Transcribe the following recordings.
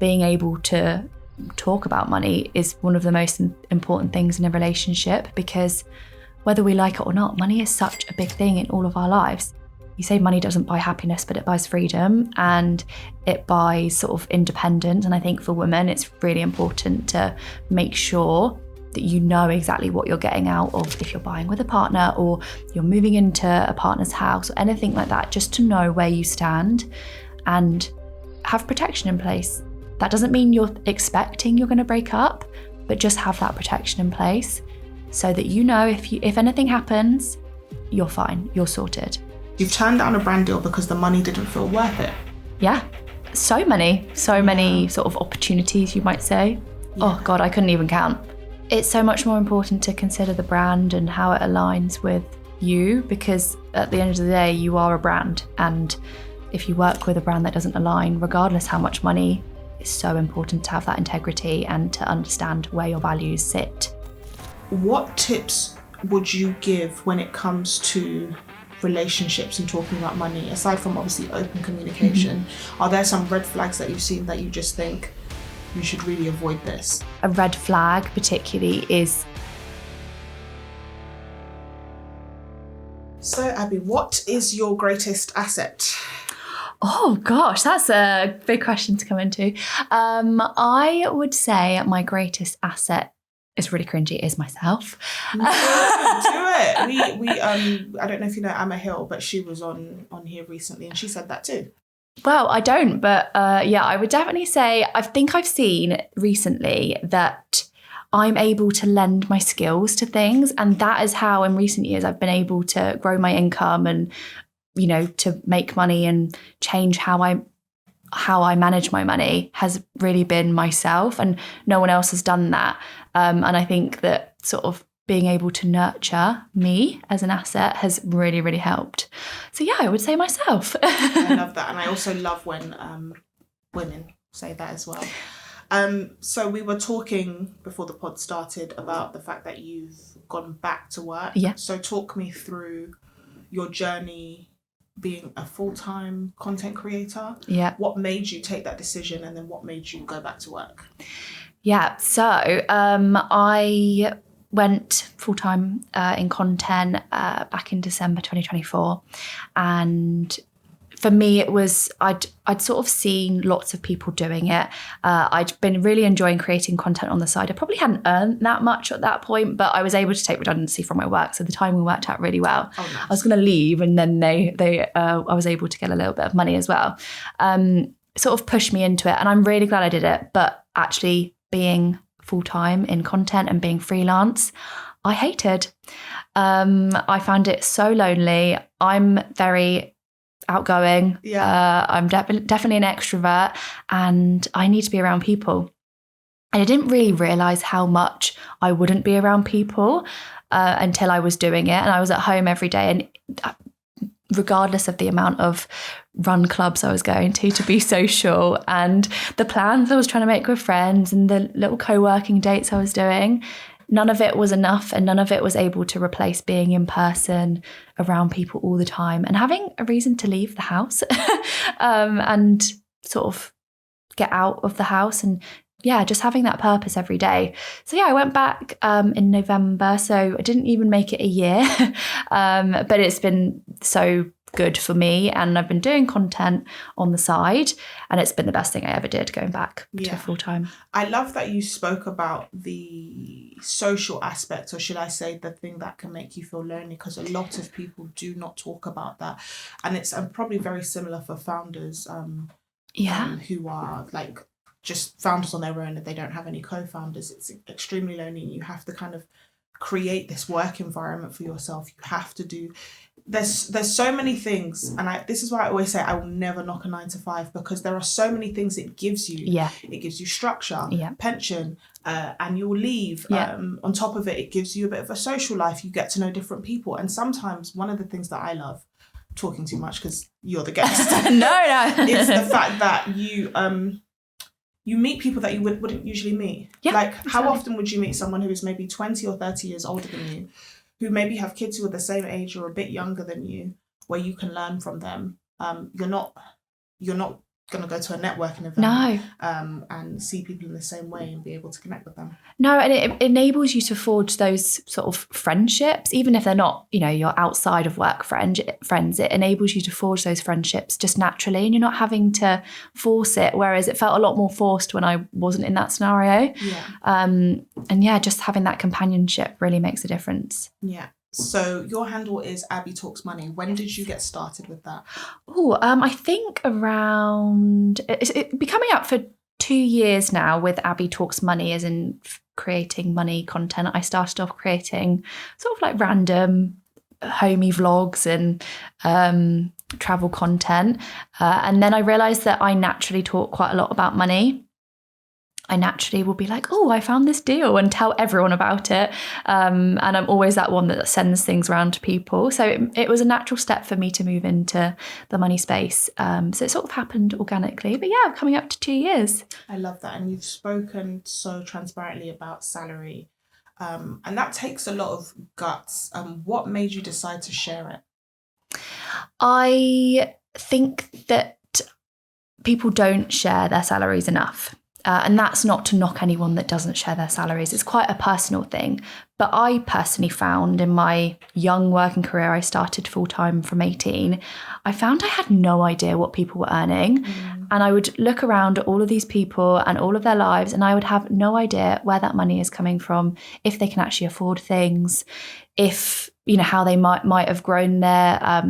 being able to talk about money is one of the most important things in a relationship, because whether we like it or not, money is such a big thing in all of our lives. You say money doesn't buy happiness, but it buys freedom and it buys sort of independence. And I think for women, it's really important to make sure that you know exactly what you're getting out of if you're buying with a partner or you're moving into a partner's house or anything like that, just to know where you stand and have protection in place. That doesn't mean you're expecting you're going to break up, but just have that protection in place so that you know if anything happens, you're fine, you're sorted. You've turned down a brand deal because the money didn't feel worth it. Yeah, so many sort of opportunities, you might say. Yeah. Oh God, I couldn't even count. It's so much more important to consider the brand and how it aligns with you, because at the end of the day, you are a brand. And if you work with a brand that doesn't align, regardless how much money, it's so important to have that integrity and to understand where your values sit. What tips would you give when it comes to relationships and talking about money, aside from obviously open communication? Are there some red flags that you've seen that you just think you should really avoid this? A red flag particularly is... So Abbi, what is your greatest asset? Oh gosh, that's a big question to come into. I would say my greatest asset, it's really cringy, is myself. No, do it. We I don't know if you know Emma Hill, but she was on here recently and she said that too. Well, I don't, but yeah, I would definitely say I think I've seen recently that I'm able to lend my skills to things, and that is how in recent years I've been able to grow my income and, you know, to make money and change how I manage my money has really been myself, and no one else has done that. And I think that sort of being able to nurture me as an asset has really, really helped. So yeah, I would say myself. I love that. And I also love when women say that as well. So we were talking before the pod started about the fact that you've gone back to work. Yeah. So talk me through your journey being a full-time content creator. Yeah. What made you take that decision, and then what made you go back to work? Yeah, so I went full-time in content back in December 2024, and for me it was I'd sort of seen lots of people doing it. I'd been really enjoying creating content on the side. I probably hadn't earned that much at that point, but I was able to take redundancy from my work, so the timing worked out really well. Oh, nice. I was going to leave, and then I was able to get a little bit of money as well. Sort of pushed me into it, and I'm really glad I did it. But actually being full-time in content and being freelance, I hated. I found it so lonely. I'm very outgoing. Yeah. I'm definitely an extrovert, and I need to be around people. And I didn't really realize how much I wouldn't be around people until I was doing it. And I was at home every day, and regardless of the amount of run clubs I was going to be social, and the plans I was trying to make with friends and the little co-working dates I was doing, none of it was enough, and none of it was able to replace being in person around people all the time and having a reason to leave the house and sort of get out of the house, and yeah, just having that purpose every day. So yeah, I went back in November, so I didn't even make it a year, but it's been so good for me, and I've been doing content on the side, and it's been the best thing I ever did, going back to full time. I love that you spoke about the social aspect, or should I say the thing that can make you feel lonely, because a lot of people do not talk about that, and it's probably very similar for founders who are like just founders on their own and they don't have any co-founders. It's extremely lonely, and you have to kind of create this work environment for yourself. You have to do, there's so many things, and this is why I always say I will never knock a 9-to-5, because there are so many things it gives you. Yeah. It gives you structure, pension, annual leave. On top of it, it gives you a bit of a social life. You get to know different people, and sometimes one of the things that I love, talking too much because you're the guest, no, is the fact that you meet people that you wouldn't usually meet. Yeah, like, exactly. How often would you meet someone who is maybe 20 or 30 years older than you, who maybe have kids who are the same age or a bit younger than you, where you can learn from them? You're not going to go to a networking event and see people in the same way and be able to connect with them. No, and it enables you to forge those sort of friendships, even if they're not, your outside of work friends. It enables you to forge those friendships just naturally, and you're not having to force it. Whereas it felt a lot more forced when I wasn't in that scenario. Yeah. And just having that companionship really makes a difference. Yeah. So your handle is Abbi Talks Money. When did you get started with that? I think around it's be coming up for 2 years now with Abbi Talks Money, as in creating money content. I started off creating sort of like random homey vlogs and travel content, and then I realised that I naturally talk quite a lot about money. I naturally will be like, oh, I found this deal, and tell everyone about it. And I'm always that one that sends things around to people. So it was a natural step for me to move into the money space. So it sort of happened organically. But yeah, coming up to 2 years. I love that. And you've spoken so transparently about salary. And that takes a lot of guts. What made you decide to share it? I think that people don't share their salaries enough. And that's not to knock anyone that doesn't share their salaries. It's quite a personal thing. But I personally found in my young working career, I started full-time from 18, I found I had no idea what people were earning. And I would look around at all of these people and all of their lives, and I would have no idea where that money is coming from, if they can actually afford things, if, how they might have grown their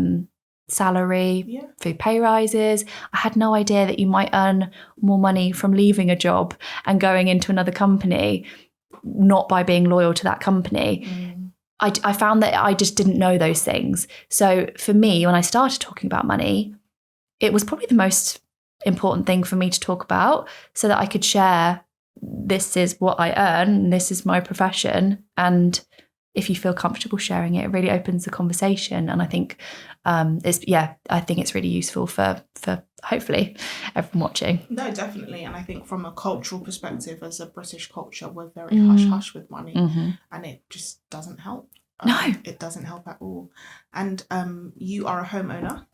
salary through pay rises. I had no idea that you might earn more money from leaving a job and going into another company, not by being loyal to that company. I found that I just didn't know those things. So for me, when I started talking about money, it was probably the most important thing for me to talk about, so that I could share, this is what I earn, this is my profession. And if you feel comfortable sharing it, it really opens the conversation. And I think I think it's really useful for hopefully everyone watching. No, definitely. And I think from a cultural perspective, as a British culture, we're very hush-hush with money. And it just doesn't help. No. It doesn't help at all. And you are a homeowner.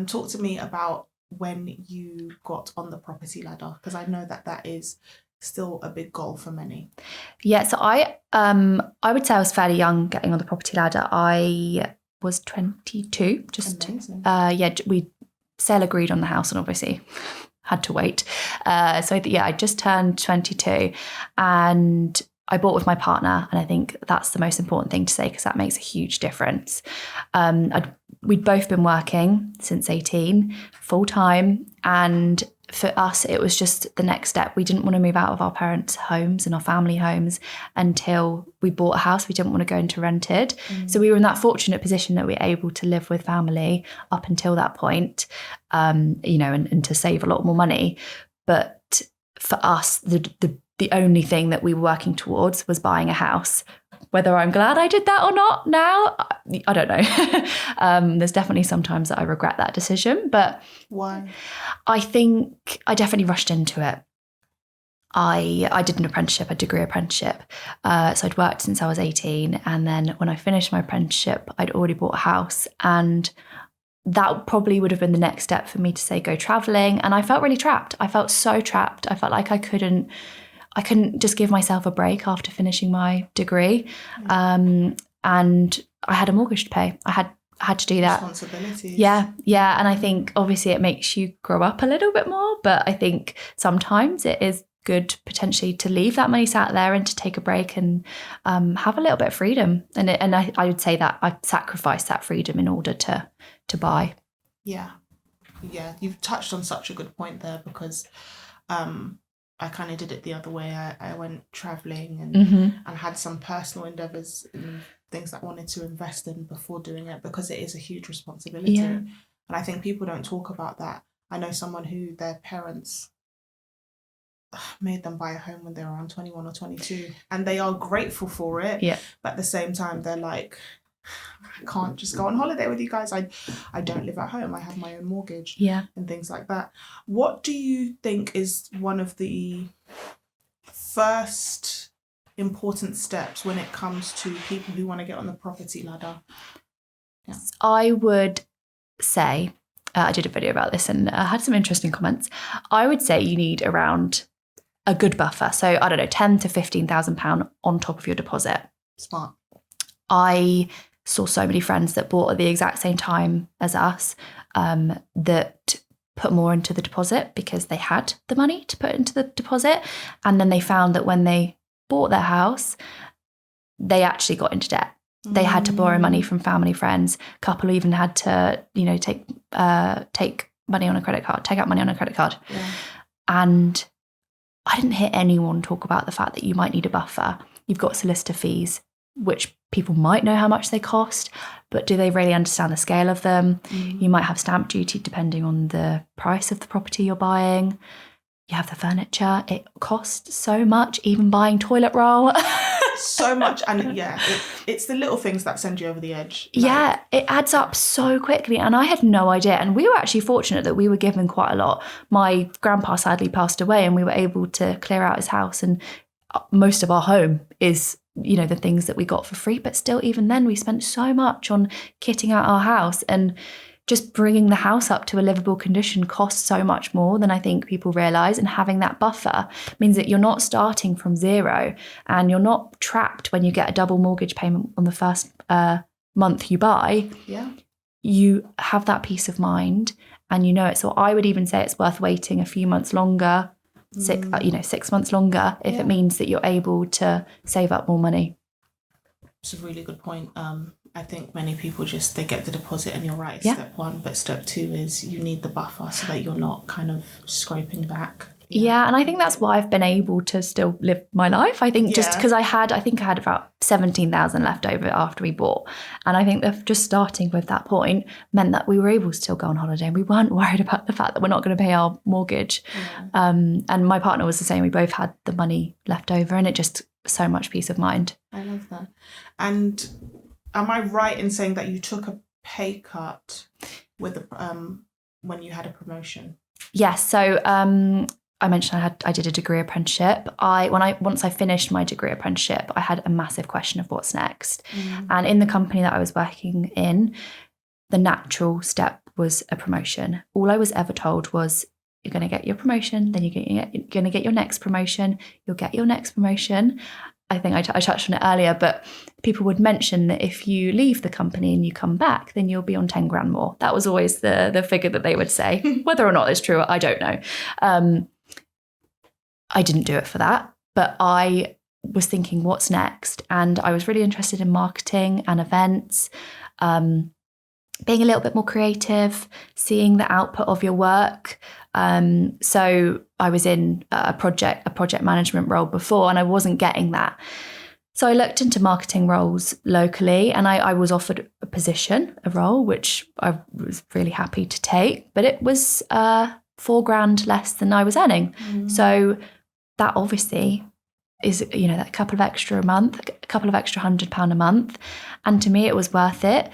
Talk to me about when you got on the property ladder, because I know that is still a big goal for many. Yeah, so I would say I was fairly young getting on the property ladder. I was 22. Just amazing. We sale agreed on the house, and obviously had to wait. I just turned 22, and I bought with my partner, and I think that's the most important thing to say, because that makes a huge difference. We'd both been working since 18, full time, and for us, it was just the next step. We didn't want to move out of our parents' homes and our family homes until we bought a house. We didn't want to go into rented. So we were in that fortunate position that we were able to live with family up until that point, and to save a lot more money. But for us, the only thing that we were working towards was buying a house. Whether I'm glad I did that or not now, I don't know. There's definitely sometimes that I regret that decision. But why? I think I definitely rushed into it. I did an apprenticeship, a degree apprenticeship. So I'd worked since I was 18. And then when I finished my apprenticeship, I'd already bought a house. And that probably would have been the next step for me to say, go traveling. And I felt really trapped. I felt so trapped. I felt like I couldn't just give myself a break after finishing my degree. And I had a mortgage to pay. I had to do that. Responsibilities. Yeah. And I think obviously it makes you grow up a little bit more, but I think sometimes it is good potentially to leave that money sat there and to take a break and have a little bit of freedom. And I would say that I sacrificed that freedom in order to buy. Yeah. You've touched on such a good point there, because I kind of did it the other way. I went traveling and had some personal endeavors and things that I wanted to invest in before doing it, because it is a huge responsibility. Yeah. And I think people don't talk about that. I know someone who their parents made them buy a home when they were around 21 or 22, and they are grateful for it. Yeah. But at the same time, they're like, I can't just go on holiday with you guys. I don't live at home. I have my own mortgage. Yeah. And things like that. What do you think is one of the first important steps when it comes to people who want to get on the property ladder? Yeah. I would say I did a video about this and had some interesting comments. I would say you need around a good buffer. So I don't know, £10,000 to £15,000 on top of your deposit. Smart. I saw so many friends that bought at the exact same time as us that put more into the deposit because they had the money to put into the deposit. And then they found that when they bought their house, they actually got into debt. They had to borrow money from family, friends. A couple even had to, take money on a credit card, take out money on a credit card. Yeah. And I didn't hear anyone talk about the fact that you might need a buffer. You've got solicitor fees, which people might know how much they cost, but do they really understand the scale of them? You might have stamp duty depending on the price of the property you're buying. You have the furniture. It costs so much, even buying toilet roll. So much. And it's the little things that send you over the edge. Yeah, it adds up so quickly. And I had no idea. And we were actually fortunate that we were given quite a lot. My grandpa sadly passed away and we were able to clear out his house. And most of our home is, the things that we got for free. But still, even then, we spent so much on kitting out our house. And just bringing the house up to a livable condition costs so much more than I think people realise. And having that buffer means that you're not starting from zero and you're not trapped when you get a double mortgage payment on the first month you buy. Yeah. You have that peace of mind and you know it. So I would even say it's worth waiting a few months longer, 6 months longer, if it means that you're able to save up more money. It's a really good point. I think many people they get the deposit and you're right, step one, but step two is you need the buffer so that you're not kind of scraping back. Yeah, and I think that's why I've been able to still live my life. I think just because I had about 17,000 left over after we bought. And I think that just starting with that point meant that we were able to still go on holiday and we weren't worried about the fact that we're not going to pay our mortgage. Yeah. And my partner was the same. We both had the money left over and it just so much peace of mind. I love that. And am I right in saying that you took a pay cut with when you had a promotion? Yes. So I mentioned I did a degree apprenticeship. Once I finished my degree apprenticeship, I had a massive question of what's next. And in the company that I was working in, the natural step was a promotion. All I was ever told was, you're going to get your promotion, then you're going to get your next promotion, you'll get your next promotion. I think I touched on it earlier, but people would mention that if you leave the company and you come back, then you'll be on 10 grand more. That was always the figure that they would say. Whether or not it's true, I don't know. I didn't do it for that, but I was thinking, what's next? And I was really interested in marketing and events, being a little bit more creative, seeing the output of your work. So I was in a project management role before and I wasn't getting that. So I looked into marketing roles locally and I was offered a role, which I was really happy to take, but it was £4 grand less than I was earning. So that obviously is, that couple of extra a month, a couple of extra £100 a month. And to me, it was worth it.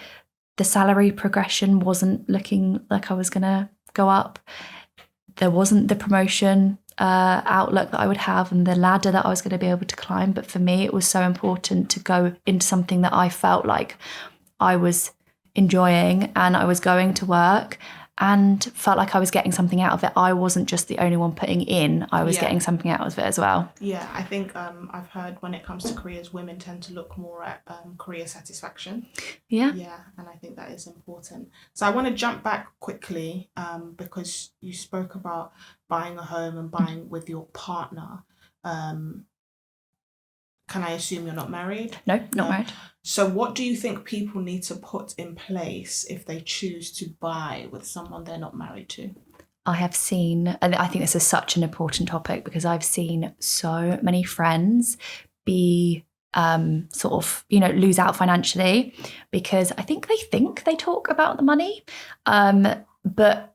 The salary progression wasn't looking like I was going to go up. There wasn't the promotion outlook that I would have and the ladder that I was going to be able to climb. But for me, it was so important to go into something that I felt like I was enjoying and I was going to work and felt like I was getting something out of it. I wasn't just the only one putting in, I was getting something out of it as well. Yeah, I think I've heard when it comes to careers, women tend to look more at career satisfaction. Yeah, and I think that is important. So I want to jump back quickly because you spoke about buying a home and buying with your partner. Can I assume you're not married? No, not married. So what do you think people need to put in place if they choose to buy with someone they're not married to? I have seen, and I think this is such an important topic because I've seen so many friends be lose out financially because I think they talk about the money, but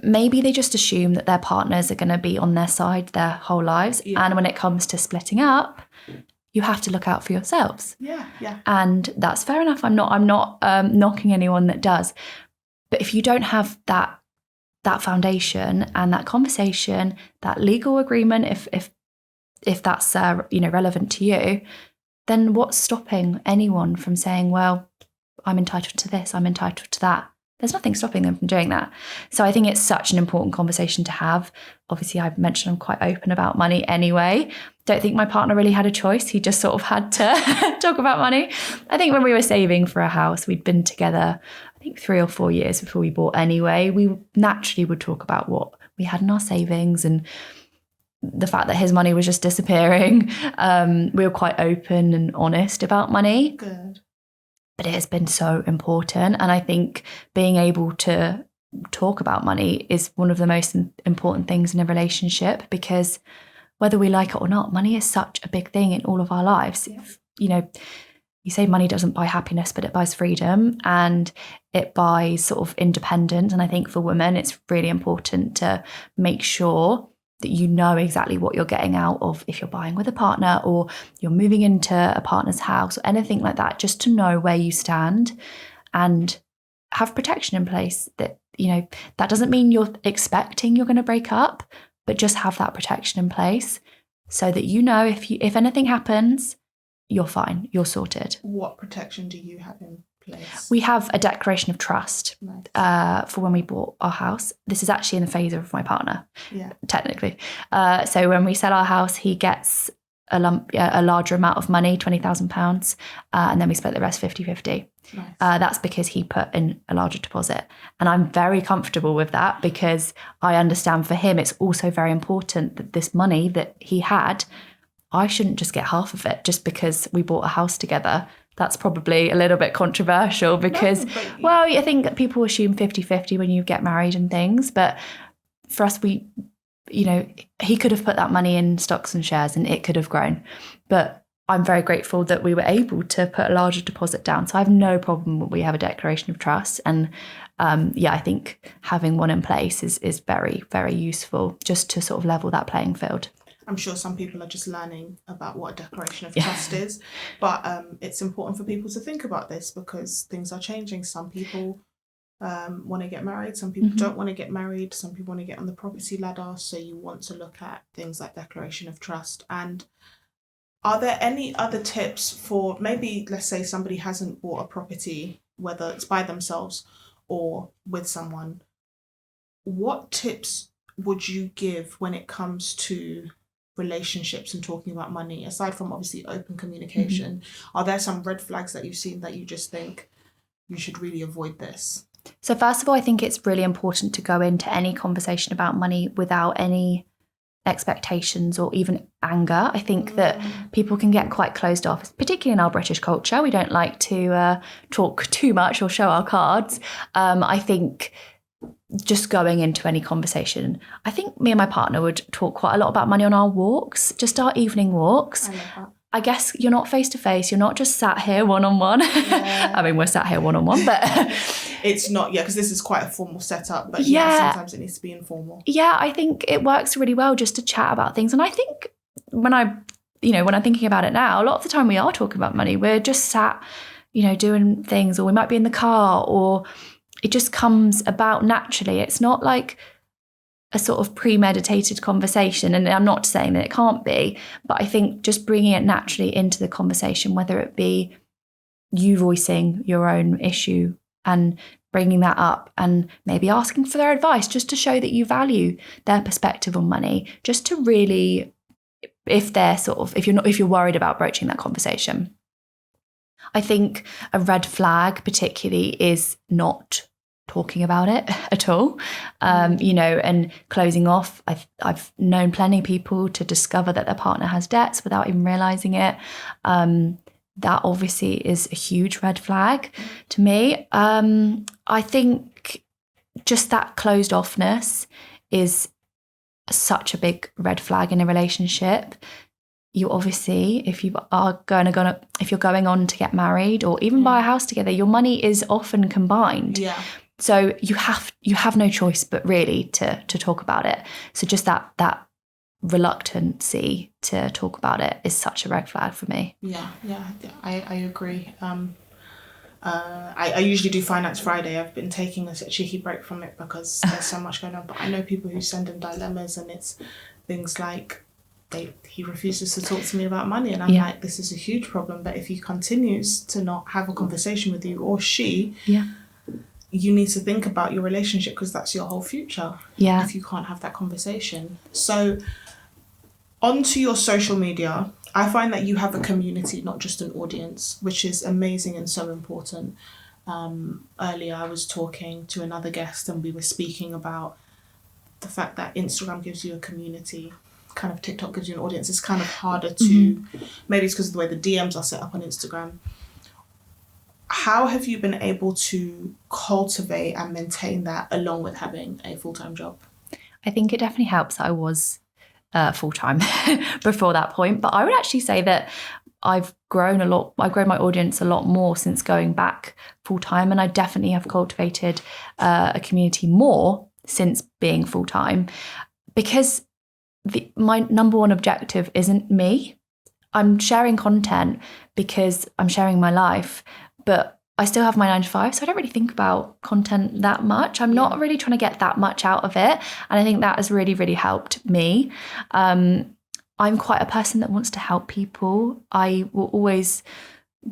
maybe they just assume that their partners are going to be on their side their whole lives. Yeah. And when it comes to splitting up, you have to look out for yourselves. Yeah. And that's fair enough. I'm not knocking anyone that does. But if you don't have that foundation and that conversation, that legal agreement, if that's relevant to you, then what's stopping anyone from saying, well, I'm entitled to this, I'm entitled to that? There's nothing stopping them from doing that. So I think it's such an important conversation to have. Obviously, I've mentioned I'm quite open about money anyway. Don't think my partner really had a choice. He just sort of had to talk about money. I think when we were saving for a house, we'd been together, I think 3 or 4 years before we bought anyway. We naturally would talk about what we had in our savings and the fact that his money was just disappearing. We were quite open and honest about money. Good. But it has been so important. And I think being able to talk about money is one of the most important things in a relationship, because whether we like it or not, money is such a big thing in all of our lives. If, you say money doesn't buy happiness, but it buys freedom and it buys sort of independence. And I think for women, it's really important to make sure that you know exactly what you're getting out of if you're buying with a partner or you're moving into a partner's house or anything like that, just to know where you stand and have protection in place. That, that doesn't mean you're expecting you're going to break up, but just have that protection in place so that if anything happens, you're fine, you're sorted. What protection do you have in place? We have a declaration of trust. Nice. For when we bought our house. This is actually in the favour of my partner, technically. So when we sell our house, he gets a larger amount of money, £20,000, and then we split the rest 50-50. Nice. That's because he put in a larger deposit. And I'm very comfortable with that, because I understand for him it's also very important that this money that he had, I shouldn't just get half of it just because we bought a house together. That's probably a little bit controversial because, I think people assume 50-50 when you get married and things. But for us, he could have put that money in stocks and shares and it could have grown. But I'm very grateful that we were able to put a larger deposit down. So I have no problem when we have a declaration of trust. And I think having one in place is very, very useful just to sort of level that playing field. I'm sure some people are just learning about what a declaration of trust is, but it's important for people to think about this because things are changing. Some people want to get married, some people don't want to get married, some people want to get on the property ladder. So you want to look at things like declaration of trust. And are there any other tips for maybe, let's say somebody hasn't bought a property, whether it's by themselves or with someone, what tips would you give when it comes to relationships and talking about money, aside from obviously open communication? Are there some red flags that you've seen that you just think you should really avoid this? So first of all, I think it's really important to go into any conversation about money without any expectations or even anger. I think that people can get quite closed off, particularly in our British culture. We don't like to talk too much or show our cards. I think just going into any conversation, I think me and my partner would talk quite a lot about money on our walks, just our evening walks. I love that. I guess you're not face to face, you're not just sat here one-on-one. Yeah. I mean, we're sat here one-on-one, but it's not, because this is quite a formal setup, but sometimes it needs to be informal. Yeah, I think it works really well just to chat about things. And I think when I'm thinking about it now, a lot of the time we are talking about money. We're just sat, doing things, or we might be in the car, or it just comes about naturally. It's not like a sort of premeditated conversation. And I'm not saying that it can't be, but I think just bringing it naturally into the conversation, whether it be you voicing your own issue and bringing that up and maybe asking for their advice, just to show that you value their perspective on money, just to really, if you're worried about broaching that conversation. I think a red flag particularly is not talking about it at all, and closing off. I've known plenty of people to discover that their partner has debts without even realising it. That obviously is a huge red flag to me. I think just that closed offness is such a big red flag in a relationship. You obviously, if you're going on to get married or even buy a house together, your money is often combined. Yeah. So you have no choice but really to talk about it. So just that reluctancy to talk about it is such a red flag for me. Yeah, I agree. I usually do Finance Friday. I've been taking a cheeky break from it because there's so much going on. But I know people who send in dilemmas, and it's things like he refuses to talk to me about money, and I'm like, this is a huge problem. But if he continues to not have a conversation with you, or she, you need to think about your relationship, because that's your whole future. Yeah. If you can't have that conversation. So onto your social media, I find that you have a community, not just an audience, which is amazing and so important. Earlier I was talking to another guest and we were speaking about the fact that Instagram gives you a community, kind of TikTok gives you an audience. It's kind of harder to, maybe it's because of the way the DMs are set up on Instagram. How have you been able to cultivate and maintain that along with having a full-time job? I think it definitely helps that I was full-time before that point. But I would actually say that I've grown a lot. I've grown my audience a lot more since going back full-time. And I definitely have cultivated a community more since being full-time, because my number one objective isn't me. I'm sharing content because I'm sharing my life, but I still have my 9 to 5, so I don't really think about content that much. I'm not really trying to get that much out of it. And I think that has really, really helped me. I'm quite a person that wants to help people. I will always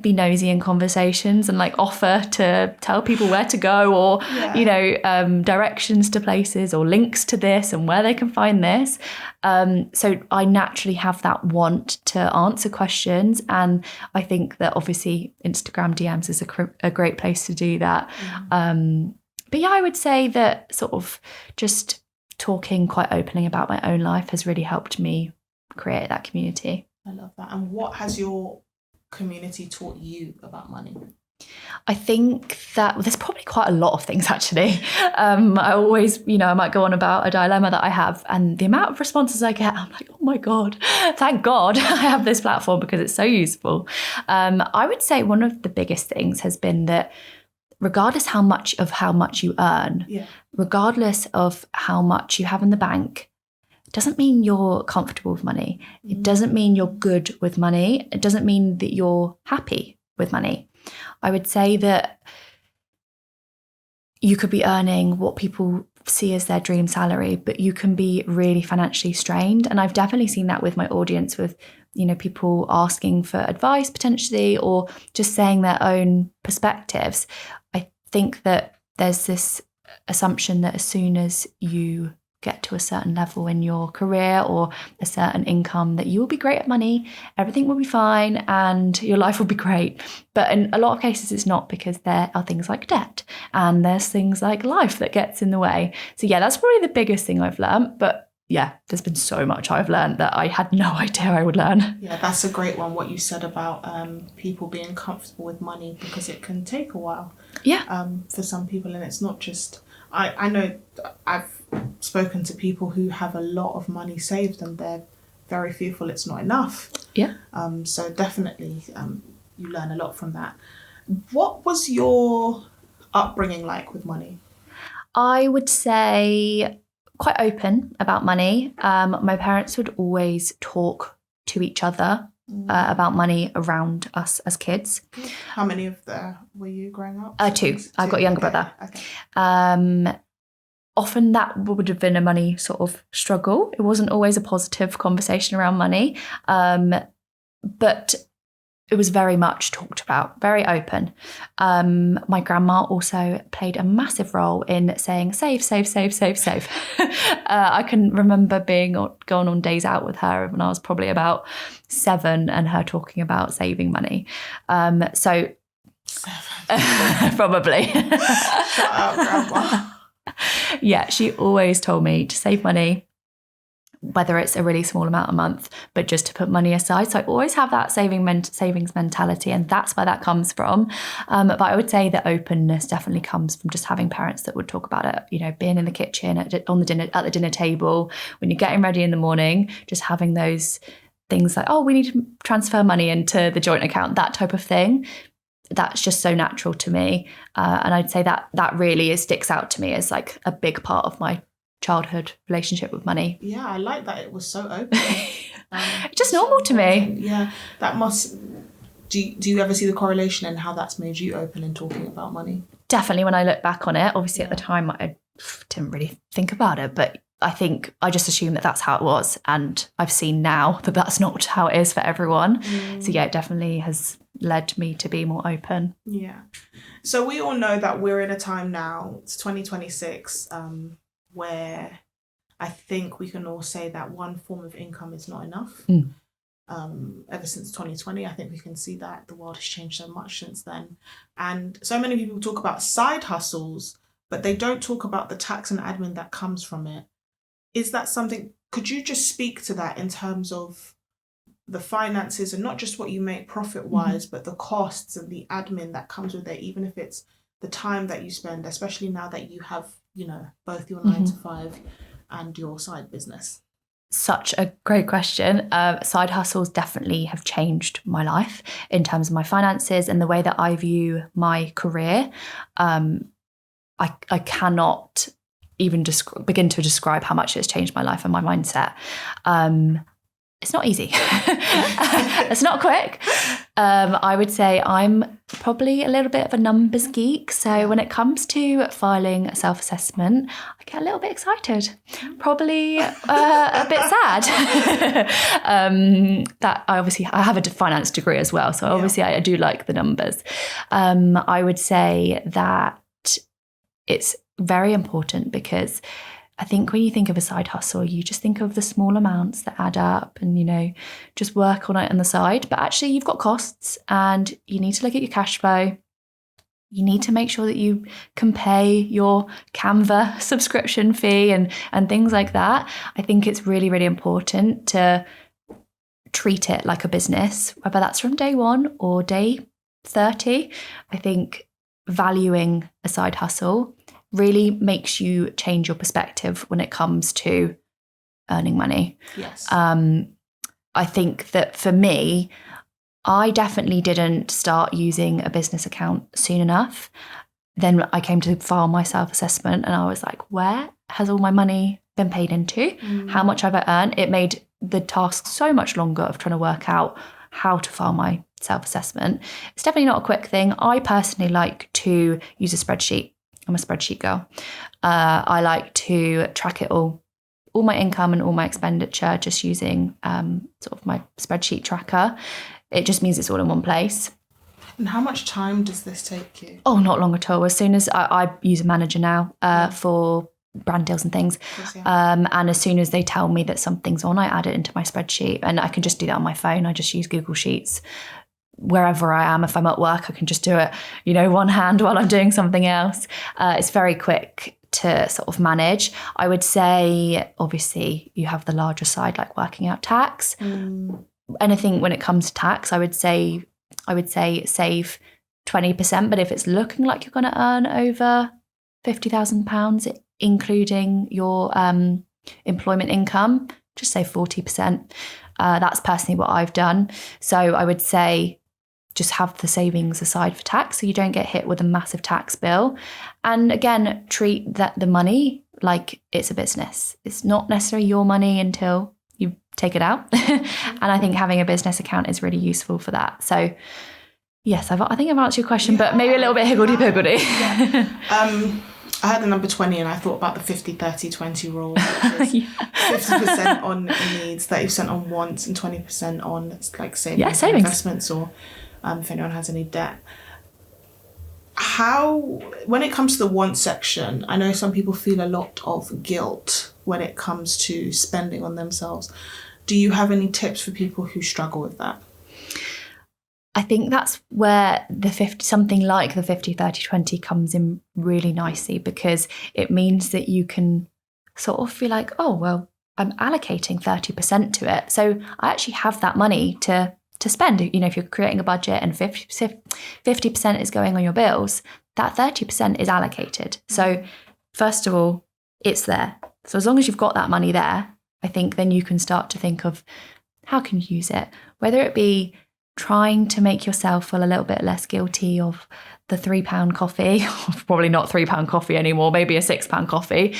be nosy in conversations and like offer to tell people where to go, or directions to places or links to this and where they can find this. So I naturally have that want to answer questions, and I think that obviously Instagram DMs is a great place to do that. But yeah, I would say that sort of just talking quite openly about my own life has really helped me create that community. I love that. And what has your community taught you about money? I think that there's probably quite a lot of things, actually. I always, I might go on about a dilemma that I have, and the amount of responses I get, I'm like, oh my God, thank God I have this platform because it's so useful. I would say one of the biggest things has been that regardless how much you earn, regardless of how much you have in the bank, it doesn't mean you're comfortable with money. It doesn't mean you're good with money. It doesn't mean that you're happy with money. I would say that you could be earning what people see as their dream salary, but you can be really financially strained. And I've definitely seen that with my audience, with, people asking for advice potentially, or just saying their own perspectives. I think that there's this assumption that as soon as you get to a certain level in your career or a certain income, that you will be great at money, everything will be fine and your life will be great. But in a lot of cases it's not, because there are things like debt and there's things like life that gets in the way. So yeah, that's probably the biggest thing I've learned. But yeah, there's been so much I've learned that I had no idea I would learn. Yeah, that's a great one, what you said about people being comfortable with money, because it can take a while. Yeah. For some people, and it's not just, I know I've spoken to people who have a lot of money saved and they're very fearful it's not enough. Yeah. So definitely you learn a lot from that. What was your upbringing like with money? I would say quite open about money. My parents would always talk to each other about money around us as kids. How many of them were you growing up? Two. I've got a younger brother. Okay. Often that would have been a money sort of struggle. It wasn't always a positive conversation around money, but it was very much talked about, very open. My grandma also played a massive role in saying, save, save, save, save, save. I can remember going on days out with her when I was probably about 7 and her talking about saving money. So 7. Probably. Shut up, grandma. Yeah, she always told me to save money, whether it's a really small amount a month, but just to put money aside. So I always have that savings mentality, and that's where that comes from. But I would say that openness definitely comes from just having parents that would talk about it, being in the kitchen, at the dinner table, when you're getting ready in the morning, just having those things like, oh, we need to transfer money into the joint account, that type of thing. That's just so natural to me. And I'd say that really sticks out to me as like a big part of my childhood relationship with money. Yeah, I like that it was so open. Just normal to me. Yeah, that must... Do you ever see the correlation in how that's made you open in talking about money? Definitely when I look back on it. Obviously at the time I didn't really think about it, but I think I just assumed that that's how it was. And I've seen now that that's not how it is for everyone. So yeah, it definitely has led me to be more open. Yeah. So we all know that we're in a time now, it's 2026, where I think we can all say that one form of income is not enough. Ever since 2020, I think we can see that the world has changed so much since then. And so many people talk about side hustles, but they don't talk about the tax and admin that comes from it. Is that something, could you just speak to that in terms of the finances and not just what you make profit-wise, but the costs and the admin that comes with it, even if it's the time that you spend, especially now that you have, both your 9 to 5 and your side business? Such a great question. Side hustles definitely have changed my life in terms of my finances and the way that I view my career. I cannot even begin to describe how much it's changed my life and my mindset. It's not easy. It's not quick. I would say I'm probably a little bit of a numbers geek. So when it comes to filing a self-assessment, I get a little bit excited, probably a bit sad. That I have a finance degree as well. So obviously I do like the numbers. I would say that it's very important because I think when you think of a side hustle, you just think of the small amounts that add up and, just work on it on the side. But actually you've got costs and you need to look at your cash flow. You need to make sure that you can pay your Canva subscription fee and things like that. I think it's really, really important to treat it like a business, whether that's from day 1 or day 30. I think valuing a side hustle really makes you change your perspective when it comes to earning money. Yes. I think that for me, I definitely didn't start using a business account soon enough. Then I came to file my self-assessment and I was like, where has all my money been paid into? How much have I earned? It made the task so much longer of trying to work out how to file my self-assessment. It's definitely not a quick thing. I personally like to use a spreadsheet. I'm a spreadsheet girl. I like to track it all my income and all my expenditure, just using sort of my spreadsheet tracker. It just means it's all in one place. And how much time does this take you? Oh, not long at all. As soon as I use a manager now for brand deals and things. Course, yeah. And as soon as they tell me that something's on, I add it into my spreadsheet, and I can just do that on my phone. I just use Google Sheets. Wherever I am, if I'm at work, I can just do it, one hand while I'm doing something else. It's very quick to sort of manage. I would say, obviously, you have the larger side, like working out tax. Anything when it comes to tax, I would say save 20%. But if it's looking like you're going to earn over £50,000, including your employment income, just say 40%. That's personally what I've done. So I would say just have the savings aside for tax so you don't get hit with a massive tax bill. And again, treat the money like it's a business. It's not necessarily your money until you take it out. And I think having a business account is really useful for that. So yes, I think I've answered your question, but maybe a little bit higgledy-piggledy. Yeah. I had the number 20 and I thought about the 50-30-20 rule, which is 50% on needs, 30% on wants, and 20% on like savings. Investments, or if anyone has any debt. When it comes to the want section, I know some people feel a lot of guilt when it comes to spending on themselves. Do you have any tips for people who struggle with that? I think that's where something like the 50-30-20 comes in really nicely, because it means that you can sort of feel like, oh, well, I'm allocating 30% to it. So I actually have that money to spend. If you're creating a budget and 50% is going on your bills, that 30% is allocated. So first of all, it's there. So as long as you've got that money there, I think then you can start to think of how can you use it, whether it be trying to make yourself feel a little bit less guilty of the £3 coffee, probably not £3 coffee anymore, maybe a £6 coffee,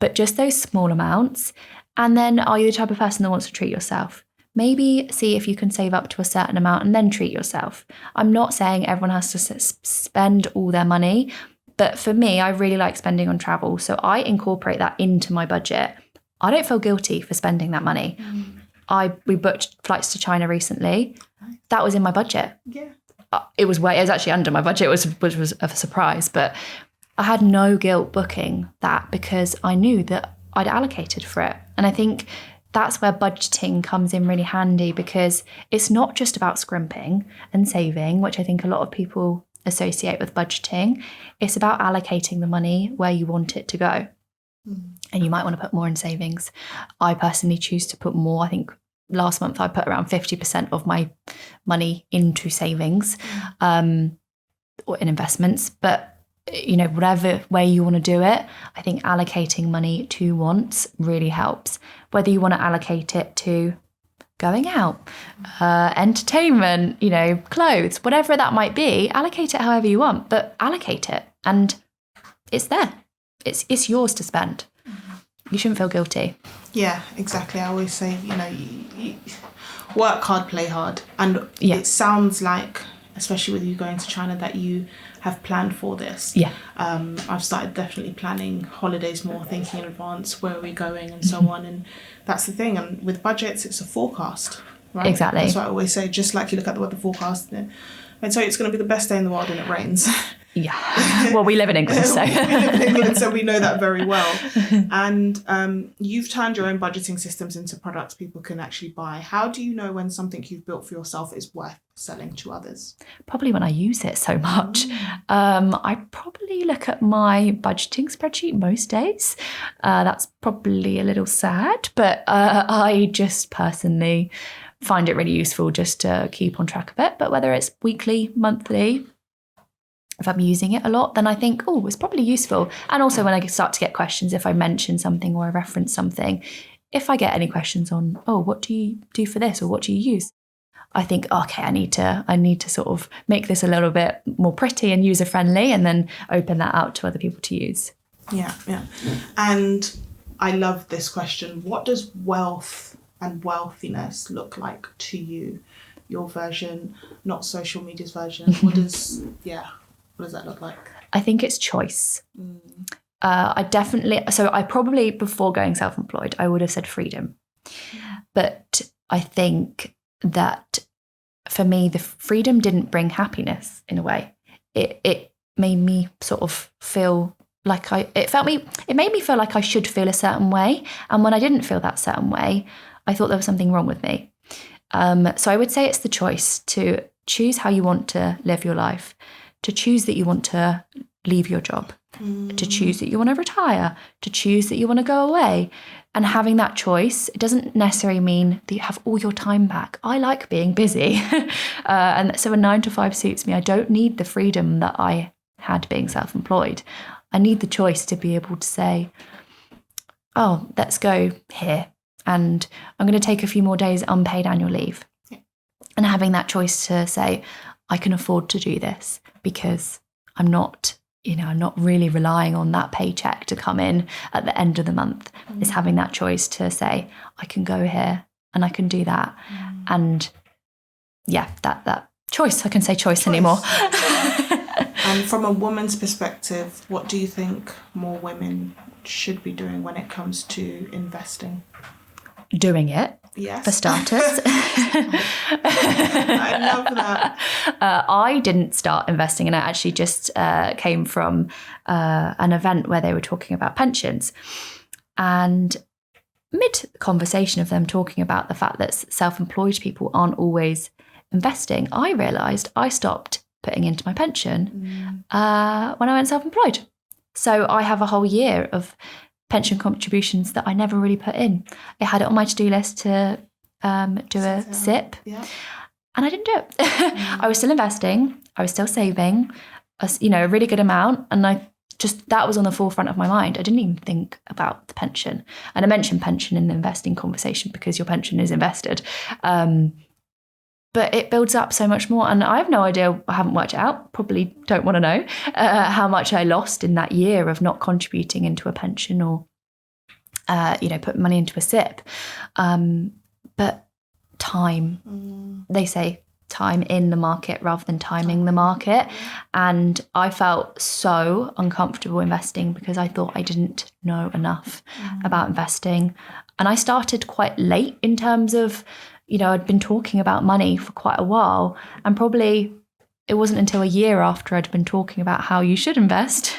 but just those small amounts. And then are you the type of person that wants to treat yourself? Maybe see if you can save up to a certain amount and then treat yourself. I'm not saying everyone has to spend all their money, But for me, I really like spending on travel. So I incorporate that into my budget. I don't feel guilty for spending that money. We booked flights to China recently. That was in my budget. Yeah. It was actually under my budget, which was a surprise. But I had no guilt booking that because I knew that I'd allocated for it. And I think that's where budgeting comes in really handy, because it's not just about scrimping and saving, which I think a lot of people associate with budgeting. It's about allocating the money where you want it to go. And you might want to put more in savings. I personally choose to put more. I think last month I put around 50% of my money into savings or in investments. But whatever way you want to do it, I think allocating money to wants really helps. Whether you want to allocate it to going out, entertainment, clothes, whatever that might be, allocate it however you want, but allocate it and it's there. It's yours to spend. You shouldn't feel guilty. Yeah, exactly. I always say, you work hard, play hard. And it sounds like, especially with you going to China, that you have planned for this. Yeah. I've started definitely planning holidays more, thinking in advance, where are we going and so on. And that's the thing. And with budgets, it's a forecast, right? Exactly. That's what I always say, just like you look at the weather forecast and so it's going to be the best day in the world and it rains. Yeah. Well, we live in England, so. We live in England, so we know that very well. And you've turned your own budgeting systems into products people can actually buy. How do you know when something you've built for yourself is worth selling to others? Probably when I use it so much. I probably look at my budgeting spreadsheet most days. That's probably a little sad, but I just personally find it really useful just to keep on track of it. But whether it's weekly, monthly, if I'm using it a lot, then I think, it's probably useful. And also when I start to get questions, if I mention something or I reference something, if I get any questions on, what do you do for this or what do you use? I think, okay, I need to sort of make this a little bit more pretty and user friendly, and then open that out to other people to use. Yeah. And I love this question. What does wealth and wealthiness look like to you? Your version, not social media's version. What does that look like? I think it's choice. I probably, before going self-employed, I would have said freedom. But I think that for me, the freedom didn't bring happiness in a way. It made me sort of feel like it made me feel like I should feel a certain way. And when I didn't feel that certain way, I thought there was something wrong with me. So I would say it's the choice to choose how you want to live your life, to choose that you want to leave your job, to choose that you want to retire, to choose that you want to go away. And having that choice, it doesn't necessarily mean that you have all your time back. I like being busy. And so a 9 to 5 suits me. I don't need the freedom that I had being self-employed. I need the choice to be able to say, let's go here. And I'm going to take a few more days unpaid annual leave. Yeah. And having that choice to say, I can afford to do this because I'm not really relying on that paycheck to come in at the end of the month. Is having that choice to say, I can go here and I can do that. And that choice, I can say choice anymore. And from a woman's perspective, what do you think more women should be doing when it comes to investing? Doing it, yes. For starters. I love that. I didn't start investing, and I actually just came from an event where they were talking about pensions. And mid-conversation of them talking about the fact that self-employed people aren't always investing, I realised I stopped putting into my pension when I went self-employed. So I have a whole year of pension contributions that I never really put in. I had it on my to-do list to do a SIP, and I didn't do it. I was still investing, I was still saving, a really good amount, and that was on the forefront of my mind. I didn't even think about the pension. And I mentioned pension in the investing conversation because your pension is invested. But it builds up so much more. And I have no idea, I haven't worked it out, probably don't want to know how much I lost in that year of not contributing into a pension or, put money into a SIP. But time, they say time in the market rather than timing the market. And I felt so uncomfortable investing because I thought I didn't know enough about investing. And I started quite late in terms of, I'd been talking about money for quite a while, and probably it wasn't until a year after I'd been talking about how you should invest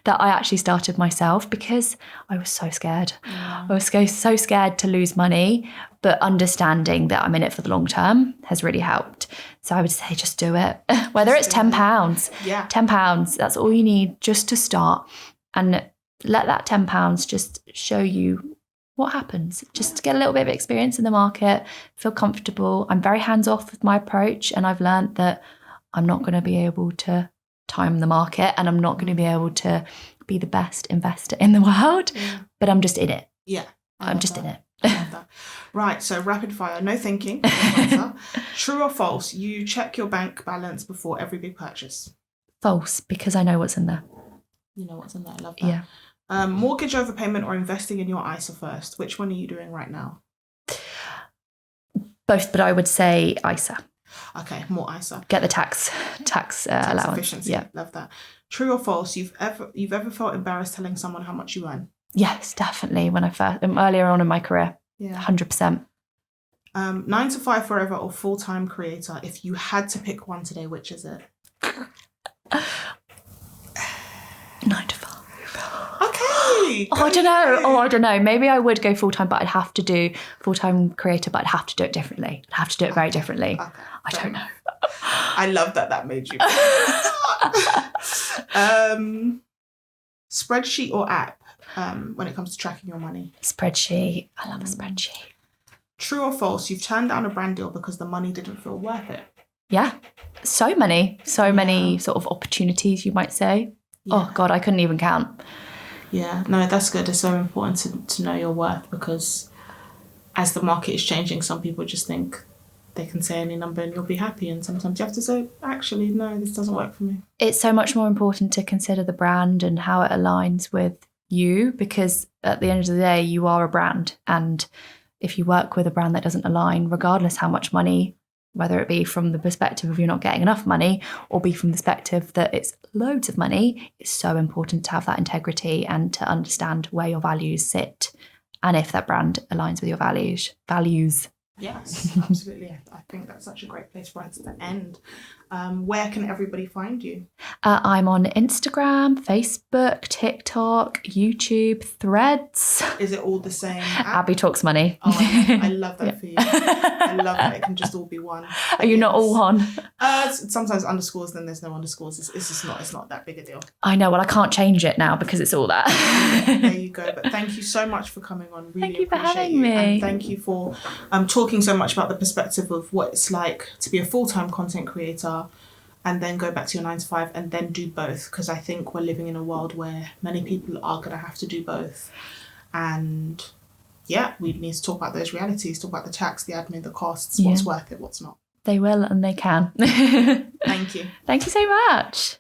that I actually started myself, because I was so scared. I was so scared to lose money, but understanding that I'm in it for the long term has really helped. So I would say just do it. Whether it's £10, £10, that's all you need just to start, and let that £10 just show you what happens. Just to get a little bit of experience in the market, feel comfortable. I'm very hands-off with my approach, and I've learned that I'm not going to be able to time the market, and I'm not going to be able to be the best investor in the world, but I'm just in it. Yeah. I'm just in it. I love that. Right, so rapid fire, no thinking. True or false, you check your bank balance before every big purchase? False, because I know what's in there. You know what's in there, I love that. Yeah. Mortgage overpayment or investing in your ISA first? Which one are you doing right now? Both, but I would say ISA. Okay, more ISA. Get the tax allowance. Efficiency. Yeah, love that. True or false? You've ever felt embarrassed telling someone how much you earn? Yes, definitely. When I earlier on in my career, 100%. 9 to 5 forever or full-time creator? If you had to pick one today, which is it? 9 to 5. Okay. I don't know. Maybe I would go full-time, but I'd have to do full-time creator, but I'd have to do it differently. I'd have to do it very differently. Okay. I don't know. I love that made you. Spreadsheet or app when it comes to tracking your money? Spreadsheet. I love a spreadsheet. True or false? You've turned down a brand deal because the money didn't feel worth it? Yeah. So many sort of opportunities, you might say. Yeah. Oh God, I couldn't even count. Yeah, no, that's good. It's so important to know your worth, because as the market is changing, some people just think they can say any number and you'll be happy. And sometimes you have to say, actually, no, this doesn't work for me. It's so much more important to consider the brand and how it aligns with you, because at the end of the day, you are a brand. And if you work with a brand that doesn't align, regardless how much money, whether it be from the perspective of you're not getting enough money or be from the perspective that it's loads of money, it's so important to have that integrity and to understand where your values sit and if that brand aligns with your values. Yes, absolutely. I think that's such a great place for us to end. Where can everybody find you? I'm on Instagram, Facebook, TikTok, YouTube, Threads. Is it all the same app? Abbi Talks Money. Oh, I love that for you. I love that it can just all be one. Are you not all on? Sometimes underscores, then there's no underscores. It's just not. It's not that big a deal. I know. Well, I can't change it now because it's all that. There you go. But thank you so much for coming on. Really thank you for appreciate having me. And thank you for talking so much about the perspective of what it's like to be a full-time content creator and then go back to your 9 to 5 and then do both, because I think we're living in a world where many people are going to have to do both. And yeah, we need to talk about those realities, talk about the tax, the admin, the costs, what's worth it, what's not. They will and they can. Thank you. Thank you so much.